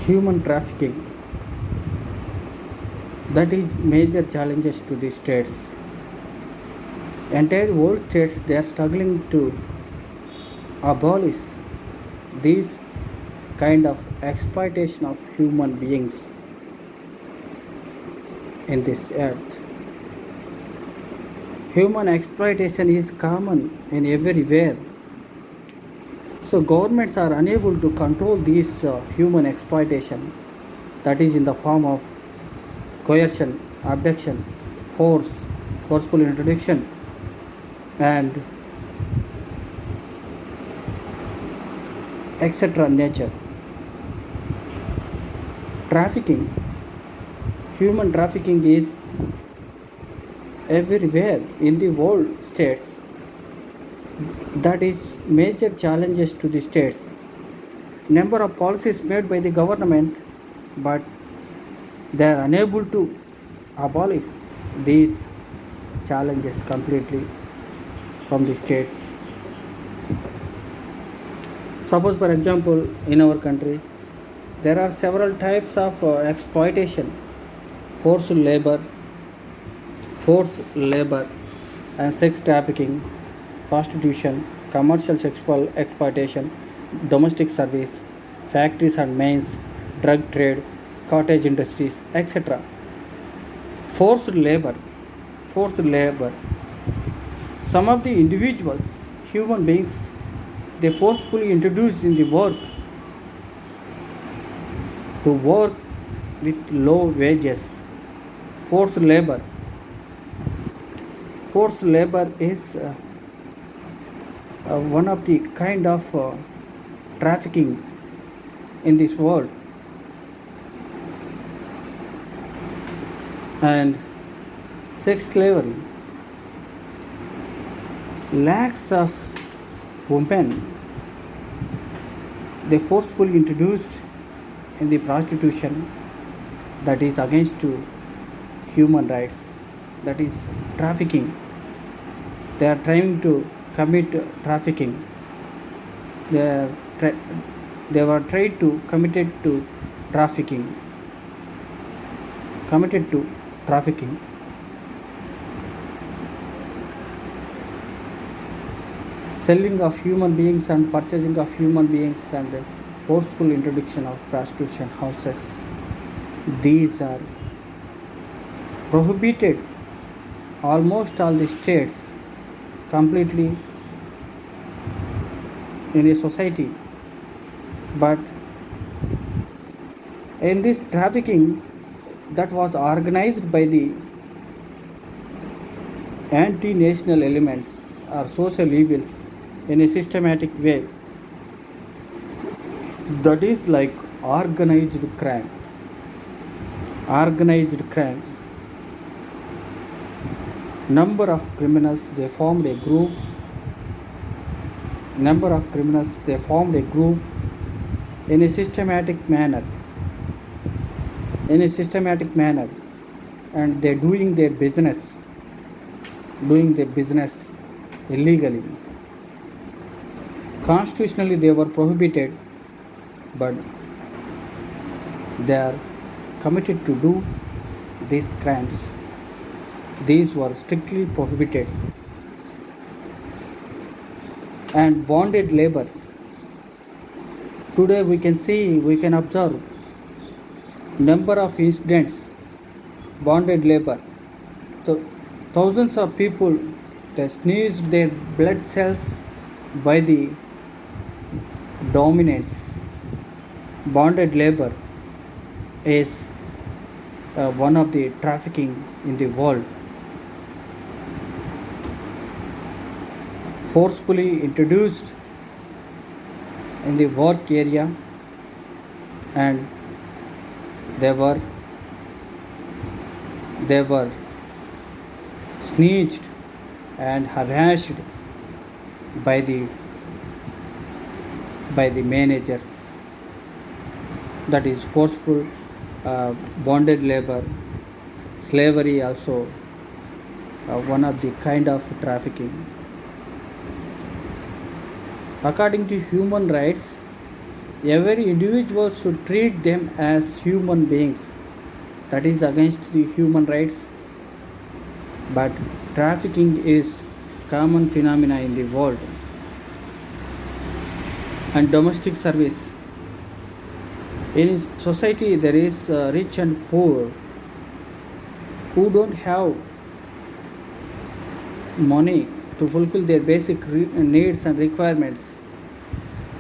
Human trafficking, that is major challenges to the states. Entire world states they are struggling to abolish this kind of exploitation of human beings in this earth. Human exploitation is common in everywhere. So governments are unable to control this human exploitation, that is in the form of coercion, abduction, force, forceful introduction, and etc. nature. Trafficking, human trafficking is everywhere in the world states. That is major challenges to the states. Number of policies made by the government, but they are unable to abolish these challenges completely from the states. Suppose, for example, in our country, there are several types of exploitation, forced labor, and sex trafficking, prostitution, commercial sexual exploitation, domestic service, factories and mines, drug trade, cottage industries, etc. Forced labor, forced labor. Some of the individuals, human beings, they forcefully introduced in the work to work with low wages. Forced labor. Forced labor is one of the kind of trafficking in this world. And sex slavery. Lakhs of women they forcefully introduced in the prostitution, that is against to human rights, that is trafficking. They are trying to commit trafficking. They are they were tried to committed to trafficking, committed to trafficking. Selling of human beings and purchasing of human beings and forceful introduction of prostitution houses, these are prohibited almost all the states completely in a society. But in this trafficking that was organized by the anti-national elements or social evils in a systematic way, that is like organized crime. Organized crime. Number of criminals they formed a group. Number of criminals they formed a group in a systematic manner. In a systematic manner, and they're doing their business illegally. Constitutionally they were prohibited, but they are committed to do these crimes. These were strictly prohibited. And bonded labor. Today we can observe number of incidents, bonded labor. So thousands of people they sneezed their blood cells by the dominance. Bonded labor is one of the trafficking in the world. Forcefully introduced in the work area, and they were snitched and harassed by the managers. That is forceful bonded labor. Slavery also one of the kind of trafficking. According to human rights, Every individual should treat them as human beings. That is against the human rights, but trafficking is common phenomena in the world. And domestic service. In society, there is rich and poor who don't have money to fulfill their basic needs and requirements.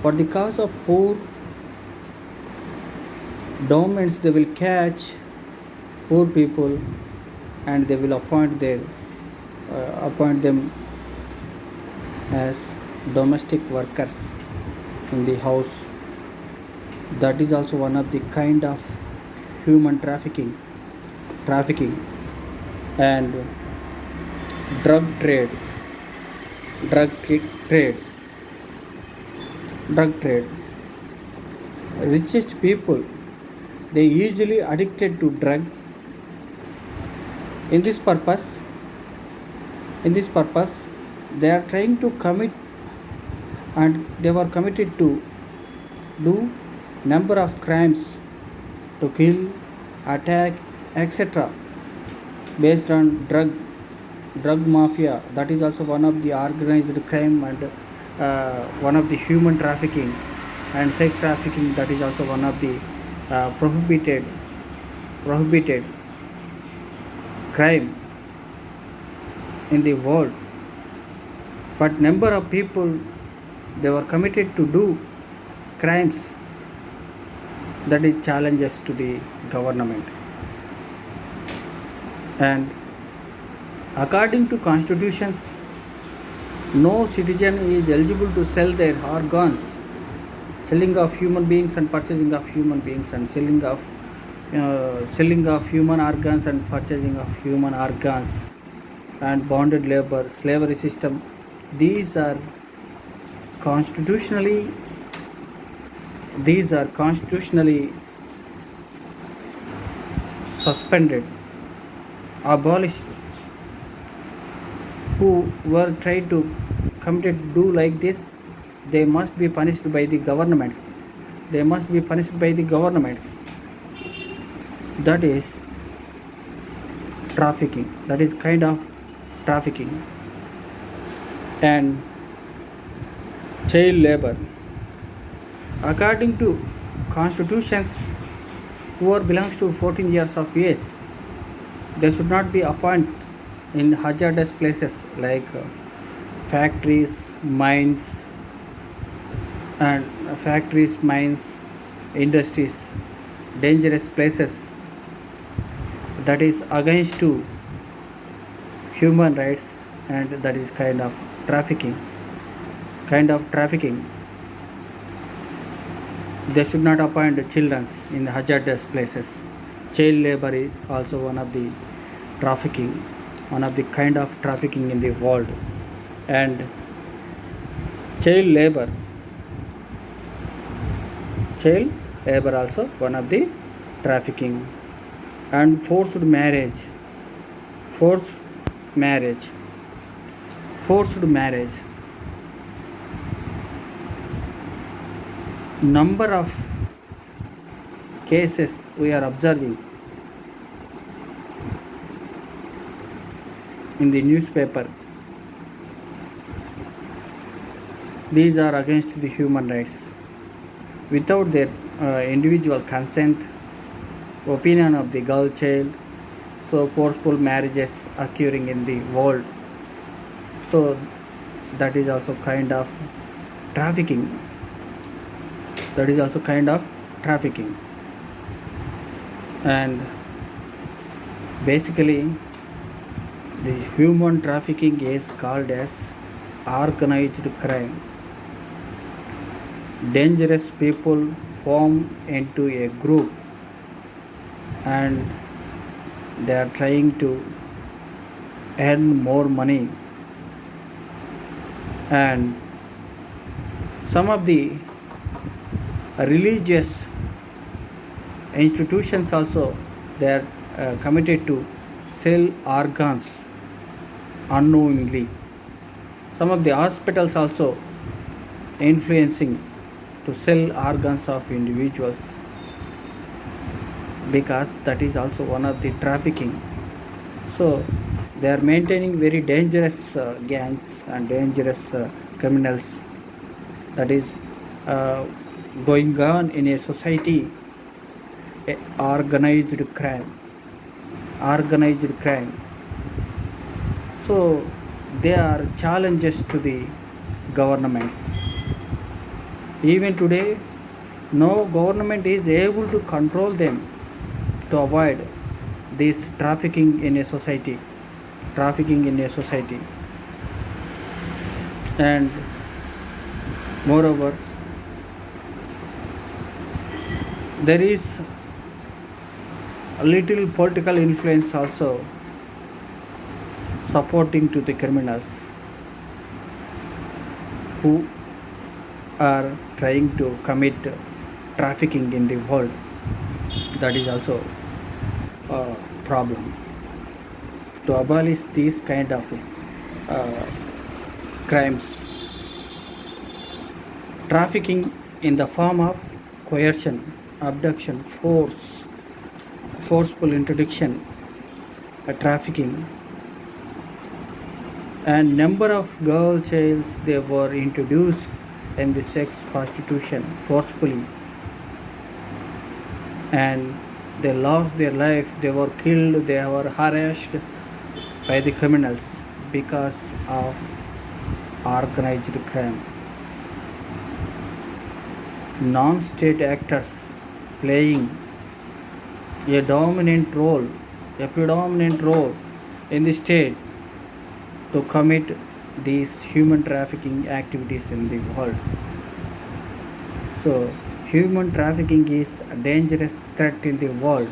For the cause of poor governments, they will catch poor people and they will appoint them as domestic workers in the house. That is also one of the kind of human trafficking. And drug trade drug trade drug trade. Richest people, they usually addicted to drug. In this purpose, in this purpose, they are trying to commit, and they were committed to do number of crimes, to kill, attack, etc. based on drug mafia. That is also one of the organized crime, and one of the human trafficking and sex trafficking. That is also one of the prohibited crime in the world. But number of people, they were committed to do crimes. That is challenges to the government. And according to constitutions, no citizen is eligible to sell their organs. Selling of human beings and purchasing of human beings, and selling of human organs and purchasing of human organs, and bonded labor, slavery system. These are constitutionally these are constitutionally suspended, abolished. Who were tried to committed do like this, they must be punished by the governments. They must be punished by the governments. That is trafficking. That is kind of trafficking. And child labor. According to constitutions, whoever belongs to 14 years of age, they should not be appointed in hazardous places like factories, mines, and mines, industries, dangerous places. That is against to human rights, and that is trafficking. Kind of trafficking. They should not appoint the children in hazardous places. Child labor is also one of the trafficking, one of the kind of trafficking in the world. And child labor also one of the trafficking. And forced marriage. Forced marriage. Number of cases we are observing in the newspaper. These are against the human rights. Without their individual consent, opinion of the girl child, so forceful marriages occurring in the world. So that is also kind of trafficking. And basically, the human trafficking is called as organized crime. Dangerous people form into a group, and they are trying to earn more money. And some of the religious institutions also, they are committed to sell organs unknowingly. Some of the hospitals also influencing to sell organs of individuals, because that is also one of the trafficking. So they are maintaining very dangerous gangs and dangerous criminals that is uh, going on in a society, organized crime, organized crime. So they are challenges to the governments. Even today, no government is able to control them to avoid this trafficking in a society, trafficking in a society. And moreover, there is a little political influence also supporting to the criminals who are trying to commit trafficking in the world. That is also a problem. To abolish these kind of uh, crimes, trafficking in the form of coercion, abduction, forceful introduction, trafficking, and number of girl childs they were introduced in the sex prostitution forcefully, and they lost their life, they were killed, they were harassed by the criminals because of organized crime. Non-state actors playing a dominant role, a predominant role in the state to commit these human trafficking activities in the world. So human trafficking is a dangerous threat in the world.